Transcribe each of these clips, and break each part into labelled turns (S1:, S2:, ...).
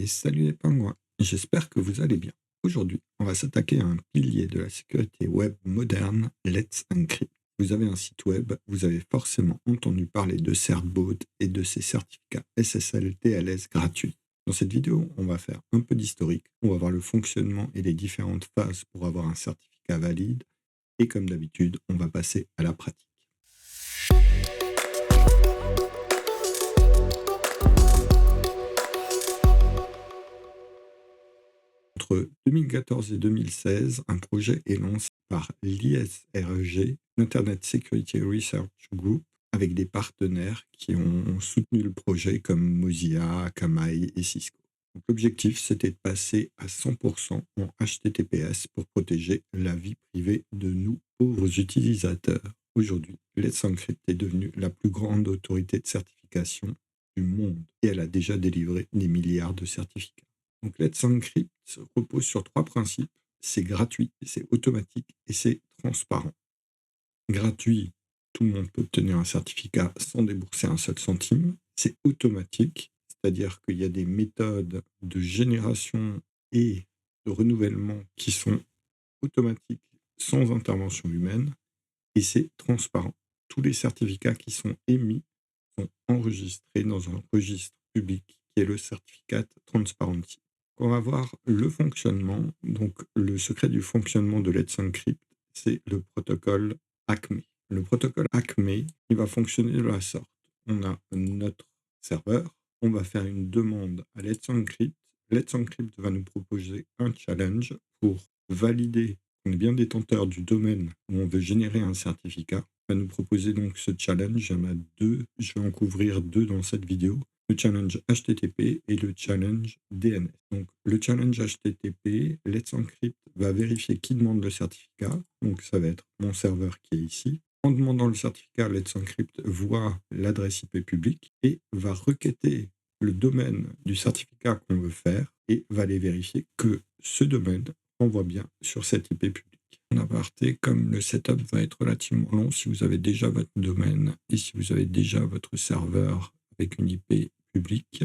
S1: Salut les pingouins, j'espère que vous allez bien. Aujourd'hui, on va s'attaquer à un pilier de la sécurité web moderne, Let's Encrypt. Vous avez un site web, vous avez forcément entendu parler de Certbot et de ses certificats SSL TLS gratuits. Dans cette vidéo, on va faire un peu d'historique, on va voir le fonctionnement et les différentes phases pour avoir un certificat valide, et comme d'habitude, on va passer à la pratique. Entre 2014 et 2016, un projet est lancé par l'ISRG, l'Internet Security Research Group, avec des partenaires qui ont soutenu le projet comme Mozilla, Akamai et Cisco. Donc, l'objectif, c'était de passer à 100% en HTTPS pour protéger la vie privée de nous, pauvres utilisateurs. Aujourd'hui, Let's Encrypt est devenue la plus grande autorité de certification du monde et elle a déjà délivré des milliards de certificats. Donc Let's Encrypt repose sur 3 principes. C'est gratuit, c'est automatique et c'est transparent. Gratuit, tout le monde peut obtenir un certificat sans débourser un seul centime. C'est automatique, c'est-à-dire qu'il y a des méthodes de génération et de renouvellement qui sont automatiques sans intervention humaine. Et c'est transparent. Tous les certificats qui sont émis sont enregistrés dans un registre public qui est le Certificate Transparency. On va voir le fonctionnement. Donc, le secret du fonctionnement de Let's Encrypt, c'est le protocole ACME. Le protocole ACME, il va fonctionner de la sorte. On a notre serveur, on va faire une demande à Let's Encrypt. Let's Encrypt va nous proposer un challenge pour valider qu'on est bien détenteur du domaine où on veut générer un certificat. On va nous proposer donc ce challenge. Il y en a 2, je vais en couvrir 2 dans cette vidéo. Le challenge HTTP et le challenge DNS. Donc, le challenge HTTP, Let's Encrypt va vérifier qui demande le certificat. Donc, ça va être mon serveur qui est ici. En demandant le certificat, Let's Encrypt voit l'adresse IP publique et va requêter le domaine du certificat qu'on veut faire et va aller vérifier que ce domaine renvoie bien sur cette IP publique. En aparté, comme le setup va être relativement long, si vous avez déjà votre domaine et si vous avez déjà votre serveur avec une IP public,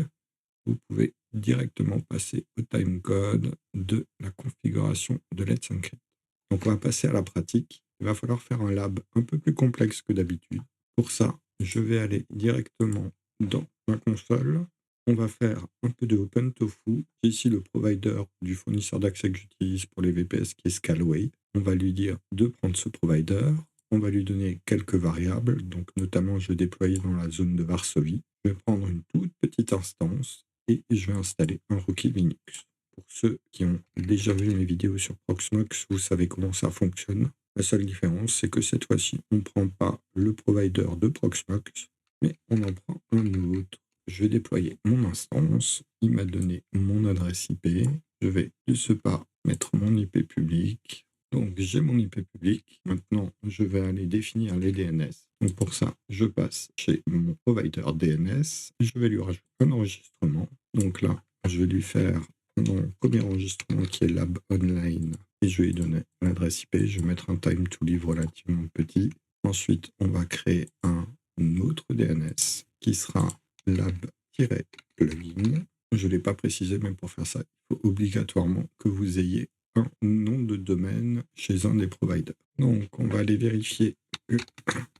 S1: vous pouvez directement passer au timecode de la configuration de Let's Encrypt. Donc on va passer à la pratique. Il va falloir faire un lab un peu plus complexe que d'habitude. Pour ça, je vais aller directement dans ma console. On va faire un peu de OpenTofu. J'ai ici le provider du fournisseur d'accès que j'utilise pour les VPS qui est Scalway. On va lui dire de prendre ce provider. On va lui donner quelques variables, donc notamment je vais déployer dans la zone de Varsovie. Je vais prendre une toute petite instance et je vais installer un Rookie Linux. Pour ceux qui ont déjà vu mes vidéos sur Proxmox, vous savez comment ça fonctionne. La seule différence, c'est que cette fois-ci, on ne prend pas le provider de Proxmox, mais on en prend un autre. Je vais déployer mon instance. Il m'a donné mon adresse IP. Je vais de ce pas mettre mon IP public. Donc, j'ai mon IP public. Maintenant, je vais aller définir les DNS. Donc, pour ça, je passe chez mon provider DNS. Je vais lui rajouter un enregistrement. Donc là, je vais lui faire mon premier enregistrement qui est Lab Online. Et je vais lui donner l'adresse IP. Je vais mettre un time to live relativement petit. Ensuite, on va créer un autre DNS qui sera lab-plugin. Je ne l'ai pas précisé, mais pour faire ça, il faut obligatoirement que vous ayez un nom de domaine chez un des providers. Donc, on va aller vérifier que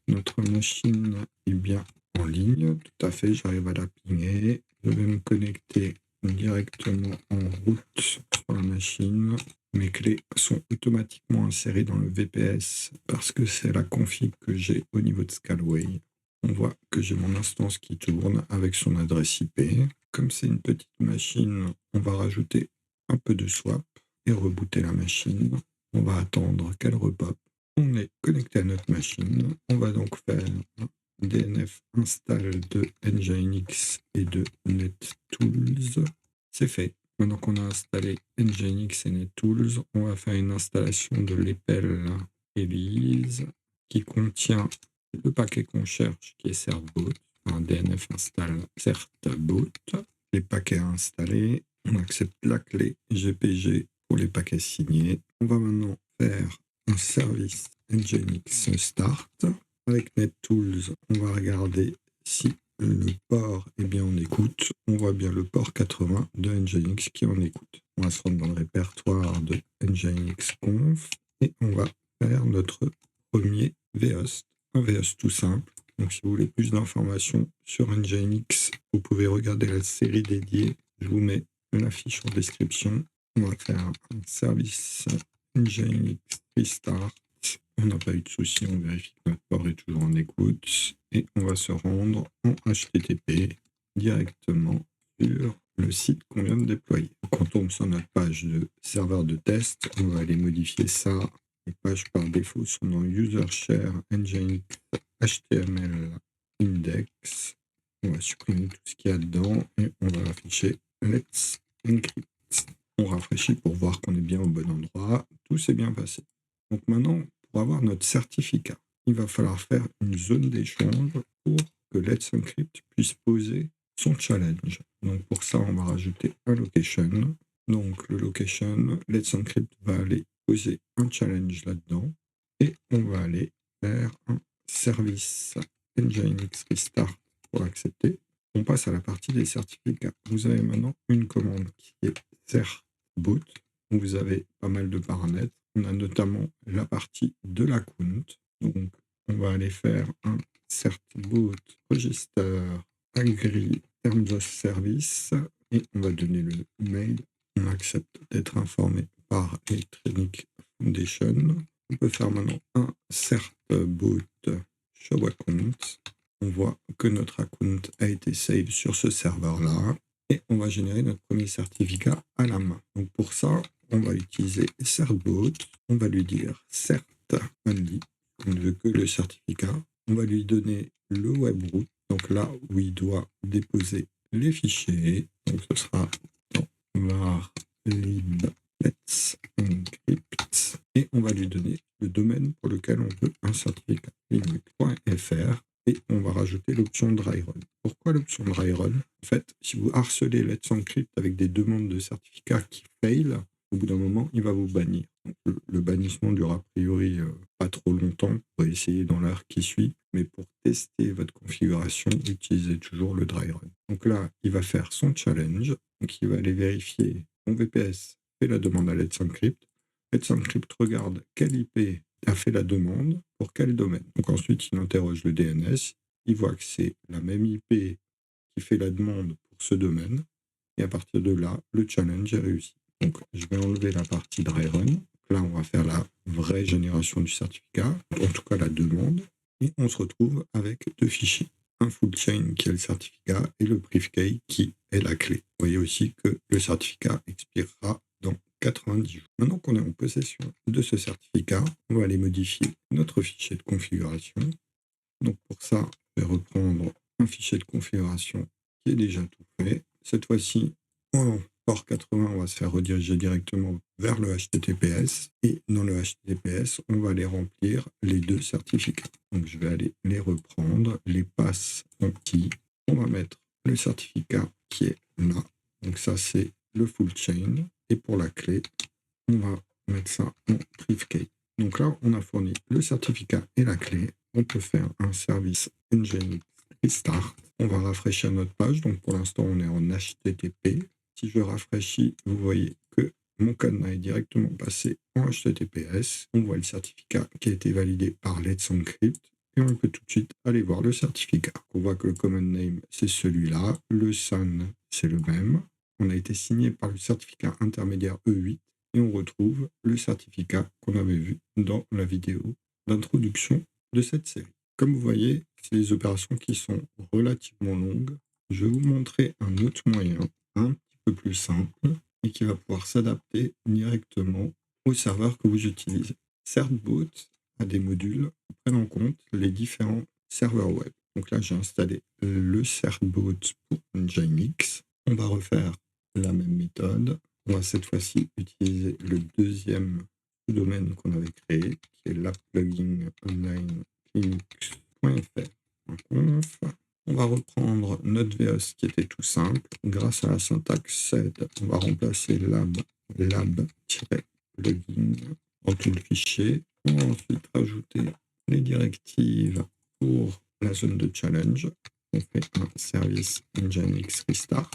S1: notre machine est bien en ligne. Tout à fait, j'arrive à la pinguer. Je vais me connecter directement en route sur la machine. Mes clés sont automatiquement insérées dans le VPS parce que c'est la config que j'ai au niveau de Scalway. On voit que j'ai mon instance qui tourne avec son adresse IP. Comme c'est une petite machine, on va rajouter un peu de swap et rebooter la machine. On va attendre qu'elle repop. On est connecté à notre machine. On va donc faire DNF install de Nginx et de NetTools. C'est fait. Maintenant qu'on a installé Nginx et NetTools, on va faire une installation de l'EPEL Elise qui contient le paquet qu'on cherche qui est certbot. Un DNF install certbot. Les paquets à installer. On accepte la clé GPG pour les paquets signés. On va maintenant faire un service Nginx start. Avec NetTools, on va regarder si le port est bien en écoute. On voit bien le port 80 de Nginx qui est en écoute. On va se rendre dans le répertoire de Nginx Conf et on va faire notre premier vhost. Un vhost tout simple. Donc si vous voulez plus d'informations sur Nginx, vous pouvez regarder la série dédiée. Je vous mets la fiche en description. On va faire un service Nginx Restart. On n'a pas eu de souci, on vérifie que notre port est toujours en écoute et on va se rendre en HTTP directement sur le site qu'on vient de déployer. Quand on tombe sur notre page de serveur de test, on va aller modifier ça. Les pages par défaut sont dans User Share Nginx HTML Index. On va supprimer tout ce qu'il y a dedans et on va afficher Let's Encrypt. On rafraîchit pour voir qu'on est bien au bon endroit. Tout s'est bien passé. Donc maintenant, pour avoir notre certificat, il va falloir faire une zone d'échange pour que Let's Encrypt puisse poser son challenge. Donc pour ça, on va rajouter un location. Donc le location, Let's Encrypt va aller poser un challenge là-dedans et on va aller faire un service Nginx Restart pour accepter. On passe à la partie des certificats. Vous avez maintenant une commande qui est certboot, où vous avez pas mal de paramètres. On a notamment la partie de l'account. Donc, on va aller faire un certboot register agree terms of service et on va donner le mail. On accepte d'être informé par Electronic Foundation. On peut faire maintenant un certboot show account. On voit que notre account a été save sur ce serveur-là et on va générer notre premier certificat à la main. Donc pour ça, on va utiliser certboot, on va lui dire cert only, on ne veut que le certificat, on va lui donner le webroot, donc là où il doit déposer les fichiers, donc ce sera dans var lib let's encrypt et on va lui donner le domaine pour lequel on veut un certificat, linux.fr. Et on va rajouter l'option dry run. Pourquoi l'option dry run? En fait, si vous harcelez Let's Encrypt avec des demandes de certificats qui fail, au bout d'un moment, il va vous bannir. Donc, le bannissement durera a priori pas trop longtemps. Vous pouvez essayer dans l'heure qui suit. Mais pour tester votre configuration, utilisez toujours le dry run. Donc là, il va faire son challenge. Donc il va aller vérifier mon VPS fait la demande à Let's Encrypt. Let's Encrypt regarde quel IP a fait la demande pour quel domaine. Donc ensuite, il interroge le DNS, il voit que c'est la même IP qui fait la demande pour ce domaine, et à partir de là, le challenge est réussi. Donc je vais enlever la partie dry run. Là, on va faire la vraie génération du certificat, en tout cas la demande, et on se retrouve avec deux fichiers. Un full chain qui est le certificat et le brief key qui est la clé. Vous voyez aussi que le certificat expirera dans 90 jours. Maintenant qu'on est en possession de ce certificat, on va aller modifier notre fichier de configuration. Donc pour ça, je vais reprendre un fichier de configuration qui est déjà tout fait. Cette fois-ci, en port 80, on va se faire rediriger directement vers le HTTPS. Et dans le HTTPS, on va aller remplir les deux certificats. Donc je vais aller les reprendre, les passes en petit. On va mettre le certificat qui est là. Donc ça, c'est le full chain. Et pour la clé, on va mettre ça en brief key. Donc là, on a fourni le certificat et la clé. On peut faire un service Nginx Restart. On va rafraîchir notre page. Donc pour l'instant, on est en HTTP. Si je rafraîchis, vous voyez que mon cadenas est directement passé en HTTPS. On voit le certificat qui a été validé par Let's Encrypt. Et on peut tout de suite aller voir le certificat. On voit que le common name, c'est celui-là. Le SAN, c'est le même. On a été signé par le certificat intermédiaire E8 et on retrouve le certificat qu'on avait vu dans la vidéo d'introduction de cette série. Comme vous voyez, c'est des opérations qui sont relativement longues. Je vais vous montrer un autre moyen, un petit peu plus simple, et qui va pouvoir s'adapter directement au serveur que vous utilisez. Certboot a des modules qui prennent en compte les différents serveurs web. Donc là, j'ai installé le Certboot pour Nginx. On va refaire la même méthode. On va cette fois-ci utiliser le deuxième domaine qu'on avait créé, qui est l'app-plugin online linux.fr. On va reprendre notre VOS qui était tout simple. Grâce à la syntaxe sed, on va remplacer lab-plugin dans tout le fichier. On va ensuite rajouter les directives pour la zone de challenge. on fait un service Nginx restart.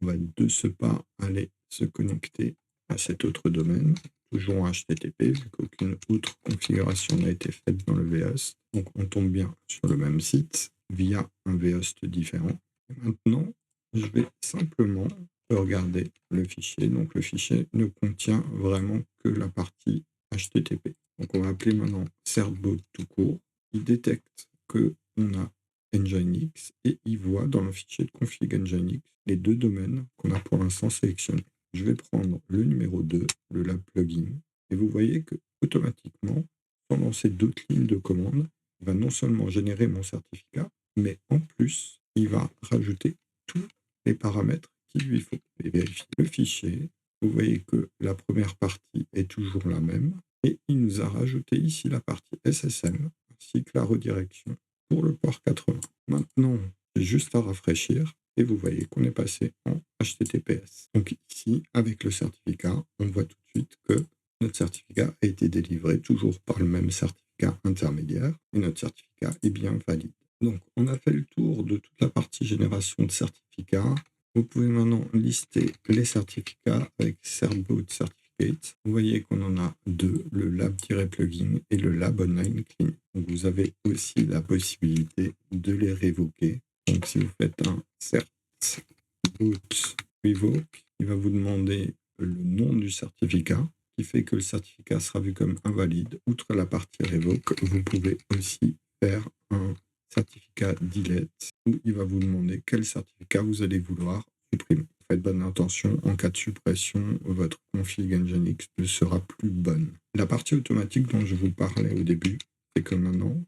S1: On va de ce pas aller se connecter à cet autre domaine, toujours en HTTP, vu qu'aucune autre configuration n'a été faite dans le vhost. Donc on tombe bien sur le même site via un vhost différent. Et maintenant, je vais simplement regarder le fichier. Donc le fichier ne contient vraiment que la partie HTTP. Donc on va appeler maintenant certboot tout court. Il détecte qu'on a Nginx et il voit dans le fichier de config Nginx les deux domaines qu'on a pour l'instant sélectionnés. Je vais prendre le numéro 2, le lab plugin, et vous voyez que automatiquement, sans lancer d'autres lignes de commande, il va non seulement générer mon certificat, mais en plus, il va rajouter tous les paramètres qu'il lui faut. Et vérifier le fichier. Vous voyez que la première partie est toujours la même, et il nous a rajouté ici la partie SSL, ainsi que la redirection pour le port 80. Maintenant, j'ai juste à rafraîchir et vous voyez qu'on est passé en HTTPS. Donc ici, avec le certificat, on voit tout de suite que notre certificat a été délivré toujours par le même certificat intermédiaire et notre certificat est bien valide. Donc on a fait le tour de toute la partie génération de certificats. Vous pouvez maintenant lister les certificats avec Certboot Certificate. Vous voyez qu'on en a deux, le lab-plugin et le lab online clinic. Donc vous avez aussi la possibilité de les révoquer. Donc si vous faites un certboot revoke, il va vous demander le nom du certificat, qui fait que le certificat sera vu comme invalide. Outre la partie revoke, vous pouvez aussi faire un certificat delete où il va vous demander quel certificat vous allez vouloir supprimer. Faites bonne attention, en cas de suppression, votre config Nginx ne sera plus bonne. La partie automatique dont je vous parlais au début, c'est que maintenant,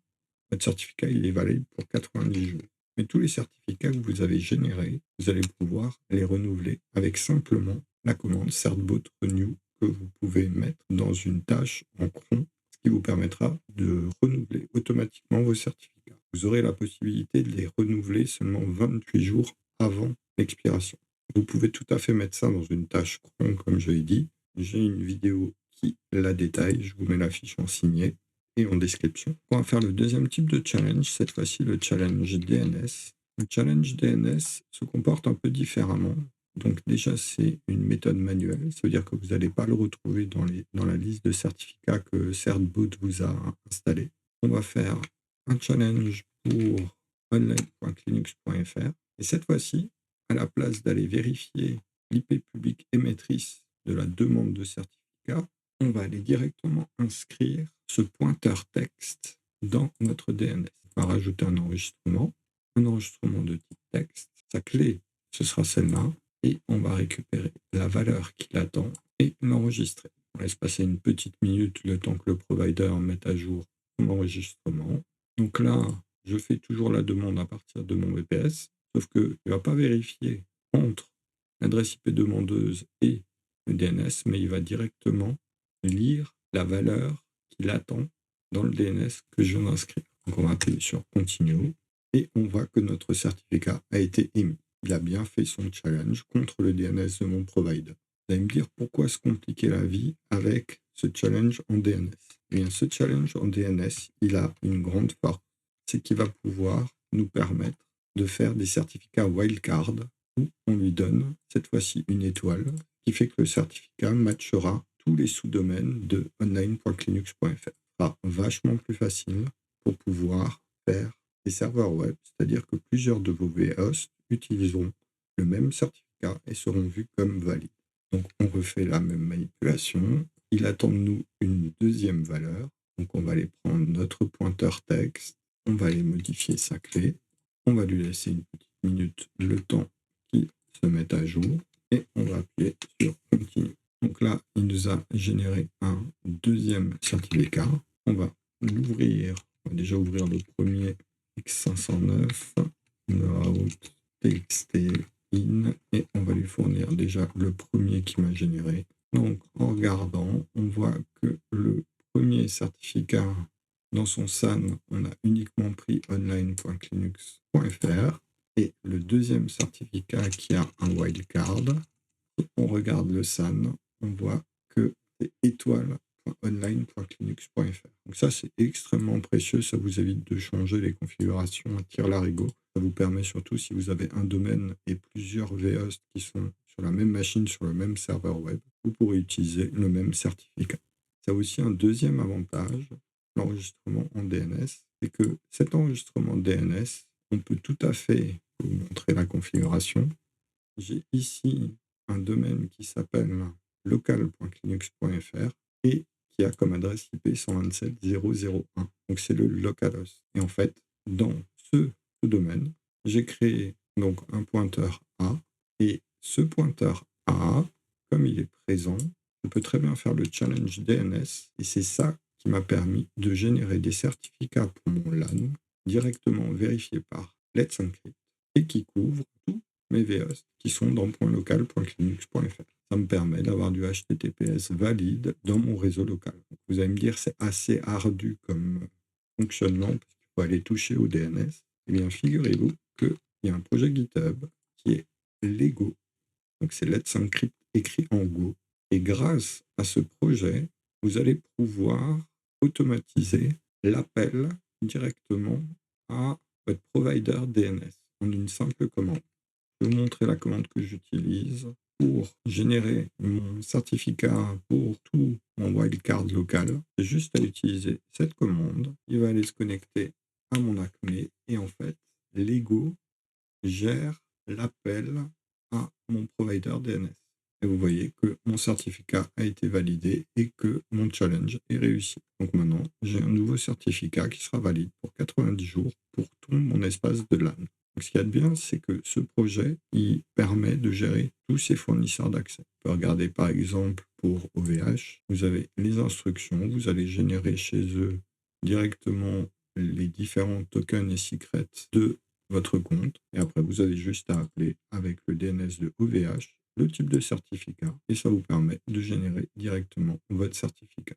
S1: votre certificat il est valide pour 90 jours. Mais tous les certificats que vous avez générés, vous allez pouvoir les renouveler avec simplement la commande certboot renew que vous pouvez mettre dans une tâche en cron, ce qui vous permettra de renouveler automatiquement vos certificats. Vous aurez la possibilité de les renouveler seulement 28 jours avant l'expiration. Vous pouvez tout à fait mettre ça dans une tâche cron, comme je l'ai dit. J'ai une vidéo qui la détaille, je vous mets la fiche en signé et en description. On va faire le deuxième type de challenge, cette fois-ci le challenge DNS. Le challenge DNS se comporte un peu différemment. Donc déjà, c'est une méthode manuelle. Ça veut dire que vous n'allez pas le retrouver dans la liste de certificats que Certboot vous a installé. On va faire un challenge pour online.linux.fr. Et cette fois-ci, à la place d'aller vérifier l'IP publique émettrice de la demande de certificat, on va aller directement inscrire ce pointeur texte dans notre DNS. On va rajouter un enregistrement de type texte. Sa clé, ce sera celle-là. Et on va récupérer la valeur qu'il attend et l'enregistrer. On laisse passer une petite minute le temps que le provider mette à jour son enregistrement. Donc là, je fais toujours la demande à partir de mon VPS, sauf qu'il ne va pas vérifier entre l'adresse IP demandeuse et le DNS, mais il va directement lire la valeur qu'il attend dans le DNS que je viens d'inscrire. Donc on va appuyer sur Continue et on voit que notre certificat a été émis. Il a bien fait son challenge contre le DNS de mon provider. Vous allez me dire pourquoi se compliquer la vie avec ce challenge en DNS. Eh bien, ce challenge en DNS, il a une grande force, c'est qu'il va pouvoir nous permettre de faire des certificats wildcard où on lui donne cette fois-ci une étoile qui fait que le certificat matchera tous les sous-domaines de online.linux.fr. Ce sera vachement plus facile pour pouvoir faire des serveurs web, c'est-à-dire que plusieurs de vos vhosts utiliseront le même certificat et seront vus comme valides. Donc on refait la même manipulation. Il attend de nous une deuxième valeur. Donc on va aller prendre notre pointeur texte, on va aller modifier sa clé, on va lui laisser une petite minute le temps qu'il se mette à jour et on va appuyer sur Continue. Donc là, il nous a généré un deuxième certificat. On va l'ouvrir. On va déjà ouvrir le premier X509, out txt in et on va lui fournir déjà le premier qui m'a généré. Donc en regardant, on voit que le premier certificat dans son SAN, on a uniquement pris online.linux.fr et le deuxième certificat qui a un wildcard, on regarde le SAN, on voit que c'est étoile serveur.online.linux.fr. Donc ça, c'est extrêmement précieux. Ça vous évite de changer les configurations à tire-larigot. Ça vous permet surtout, si vous avez un domaine et plusieurs VHosts qui sont sur la même machine, sur le même serveur web, vous pourrez utiliser le même certificat. Ça a aussi un deuxième avantage, l'enregistrement en DNS, c'est que cet enregistrement DNS, on peut tout à fait vous montrer la configuration. J'ai ici un domaine qui s'appelle local.linux.fr et qui a comme adresse IP 127.0.0.1. Donc c'est le localhost. Et en fait, dans ce domaine, j'ai créé donc un pointeur A et ce pointeur A, comme il est présent, je peux très bien faire le challenge DNS et c'est ça qui m'a permis de générer des certificats pour mon LAN directement vérifiés par Let's Encrypt et qui couvrent tous mes VHosts qui sont dans .local.linux.fr. Ça me permet d'avoir du HTTPS valide dans mon réseau local. Donc vous allez me dire c'est assez ardu comme fonctionnement parce qu'il faut aller toucher au DNS. Eh bien, figurez-vous qu'il y a un projet GitHub qui est Lego. Donc c'est Let's Encrypt écrit en Go. Et grâce à ce projet, vous allez pouvoir automatiser l'appel directement à votre provider DNS en une simple commande. Je vais vous montrer la commande que j'utilise pour générer mon certificat pour tout mon wildcard local. J'ai juste à utiliser cette commande. Il va aller se connecter à mon Acme et en fait, Lego gère l'appel à mon provider DNS. Et vous voyez que mon certificat a été validé et que mon challenge est réussi. Donc maintenant, j'ai un nouveau certificat qui sera valide pour 90 jours pour tout mon espace de LAN. Donc ce qu'il y a de bien, c'est que ce projet, il permet de gérer tous ces fournisseurs d'accès. On peut regarder par exemple pour OVH, vous avez les instructions, vous allez générer chez eux directement les différents tokens et secrets de votre compte. Et après, vous avez juste à appeler avec le DNS de OVH le type de certificat et ça vous permet de générer directement votre certificat.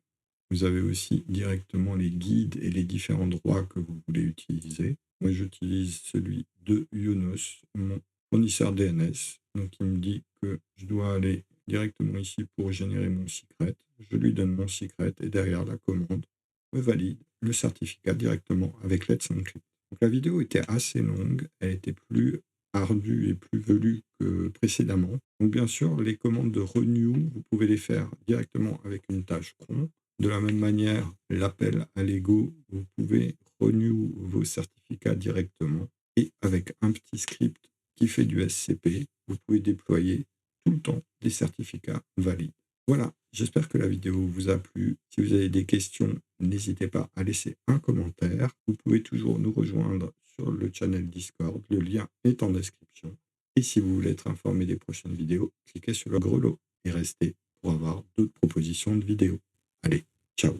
S1: Vous avez aussi directement les guides et les différents droits que vous voulez utiliser. Moi, j'utilise celui de Yonos, mon fournisseur DNS. Donc, il me dit que je dois aller directement ici pour générer mon secret. Je lui donne mon secret et derrière la commande me valide le certificat directement avec Let's Encrypt. Donc, la vidéo était assez longue, elle était plus ardue et plus velue que précédemment. Donc bien sûr, les commandes de renew, vous pouvez les faire directement avec une tâche cron. De la même manière, l'appel à Lego, vous pouvez renew vos certificats directement. Et avec un petit script qui fait du SCP, vous pouvez déployer tout le temps des certificats valides. Voilà, j'espère que la vidéo vous a plu. Si vous avez des questions, n'hésitez pas à laisser un commentaire. Vous pouvez toujours nous rejoindre sur le channel Discord. Le lien est en description. Et si vous voulez être informé des prochaines vidéos, cliquez sur le grelot et restez pour avoir d'autres propositions de vidéos. Allez, ciao!